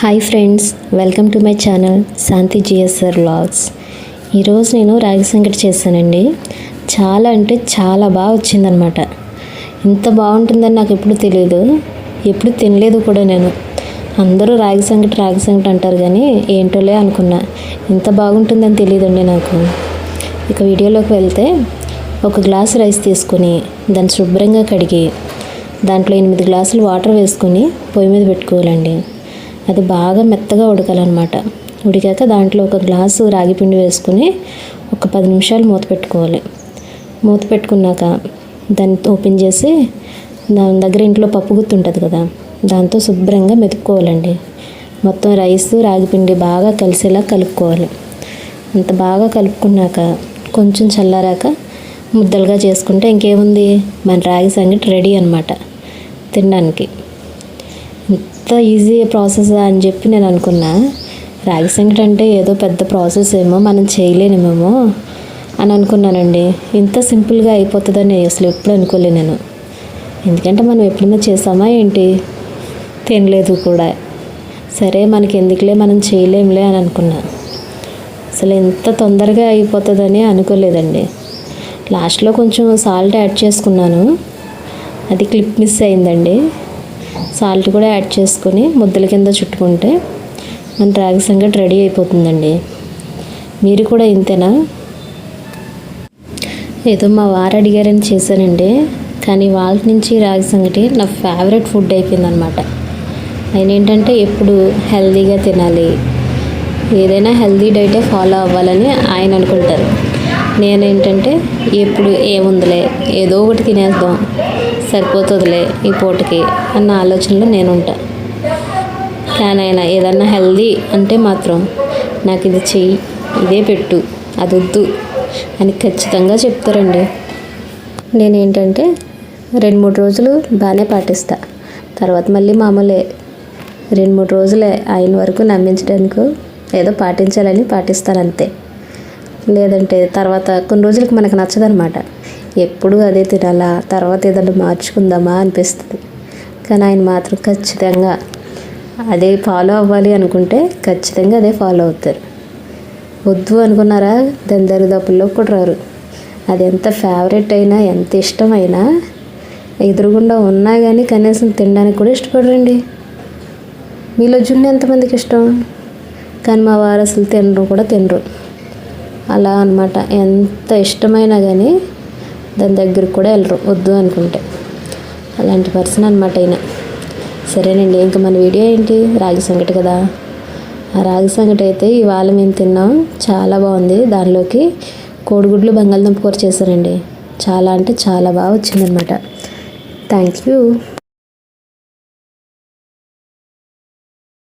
Hi friends, welcome to my channel Shanti GSR vlogs. ఈరోజు నేను రాగి సంగటి చేశానండి. చాలా అంటే చాలా బాగా వచ్చిందనమాట. ఇంత బాగుంటుందని నాకు ఎప్పుడు తెలియదు, ఎప్పుడు తినలేదు కూడా. నేను అందరూ రాగి సంగటి అంటారు కానీ ఏంటోలే అనుకున్నా. ఇంత బాగుంటుందని తెలియదండి నాకు. ఇక వీడియోలోకి వెళ్తే, ఒక గ్లాసు రైస్ తీసుకొని దాన్ని శుభ్రంగా కడిగి దాంట్లో 8 గ్లాసులు వాటర్ వేసుకొని పొయ్యి మీద పెట్టుకోవాలండి. అది బాగా మెత్తగా ఉడకాలన్నమాట. ఉడికాక దాంట్లో ఒక గ్లాసు రాగి పిండి వేసుకుని ఒక 10 నిమిషాలు మూత పెట్టుకోవాలి. మూత పెట్టుకున్నాక దాన్ని ఓపెన్ చేసి దాని దగ్గర ఇంట్లో పప్పు గుత్తి ఉంటుంది కదా, దాంతో శుభ్రంగా మెతుక్కోవాలండి. మొత్తం రైస్ రాగి పిండి బాగా కలిసేలా కలుపుకోవాలి. అంత బాగా కలుపుకున్నాక కొంచెం చల్లారాక ముద్దలుగా చేసుకుంటే ఇంకేముంది, మన రాగి సంగటి రెడీ అన్నమాట తినడానికి. ఇంత ఈజీ ప్రాసెస్ అని చెప్పి నేను అనుకున్నా. రాగి సంగటి అంటే ఏదో పెద్ద ప్రాసెస్ ఏమో, మనం చేయలేనేమో అని అనుకున్నానండి. ఇంత సింపుల్గా అయిపోతుందని అసలు ఎప్పుడు అనుకోలే నేను. ఎందుకంటే మనం ఎప్పుడైనా చేసామా ఏంటి, తినలేదు కూడా. సరే మనకి ఎందుకులే, మనం చేయలేంలే అని అనుకున్నా. అసలు ఎంత తొందరగా అయిపోతుందని అనుకోలేదండి. లాస్ట్లో కొంచెం సాల్ట్ యాడ్ చేసుకున్నాను, అది క్లిప్ మిస్ అయిందండి. సాల్ట్ కూడా యాడ్ చేసుకొని ముద్దల కింద చుట్టుకుంటే మన రాగి సంగటి రెడీ అయిపోతుందండి. మీరు కూడా ఇంతేనా? ఏదో మా వారు అడిగారని చేశానండి, కానీ వాళ్ళ నుంచి రాగి సంగటి నా ఫేవరెట్ ఫుడ్ అయిపోయిందనమాట. ఆయన ఏంటంటే ఎప్పుడు హెల్తీగా తినాలి, ఏదైనా హెల్తీ డైటే ఫాలో అవ్వాలని ఆయన అనుకుంటారు. నేనేంటంటే ఎప్పుడు ఏముందిలే, ఏదో ఒకటి తినేద్దాం, సరిపోతుందిలే ఈ పూటకి అన్న ఆలోచనలో నేను ఉంటా. కానీ ఆయన ఏదన్నా హెల్దీ అంటే మాత్రం నాకు ఇది చెయ్యి, ఇదే పెట్టు, అది వద్దు అని ఖచ్చితంగా చెప్తారండి. నేనేంటంటే 2-3 రోజులు బాగానే పాటిస్తా, తర్వాత మళ్ళీ మామూలే. 2-3 రోజులే ఆయన వరకు నమ్మించడానికి ఏదో పాటించాలని పాటిస్తాను అంతే. లేదంటే తర్వాత కొన్ని రోజులకి మనకు నచ్చదనమాట. ఎప్పుడు అదే తినాలా, తర్వాత ఏదన్నా మార్చుకుందామా అనిపిస్తుంది. కానీ ఆయన మాత్రం ఖచ్చితంగా అదే ఫాలో అవ్వాలి అనుకుంటే ఖచ్చితంగా అదే ఫాలో అవుతారు. వద్దు అనుకున్నారా, దాని దరిదాపుల్లో కూడా రారు. అది ఎంత ఫేవరెట్ అయినా, ఎంత ఇష్టమైనా ఎదురుగుండా ఉన్నా కానీ కనీసం తినడానికి కూడా ఇష్టపడరండి. మీలో జున్ను ఎంతమందికి ఇష్టం? కానీ మా వారు అసలు తినరు. అలా అన్నమాట. ఎంత ఇష్టమైనా కానీ దాని దగ్గరికి కూడా వెళ్ళరు వద్దు అనుకుంటే. అలాంటి పర్సన్ అన్నమాట అయినా. సరేనండి, ఇంకా మన వీడియో ఏంటి, రాగి సంగటి కదా. ఆ రాగి సంగటి అయితే ఇవాళ మేము తిన్నాం, చాలా బాగుంది. దానిలోకి కోడిగుడ్లు బంగాళదుంప కూర చేశారండి. చాలా అంటే చాలా బాగా వచ్చిందనమాట. Thank you.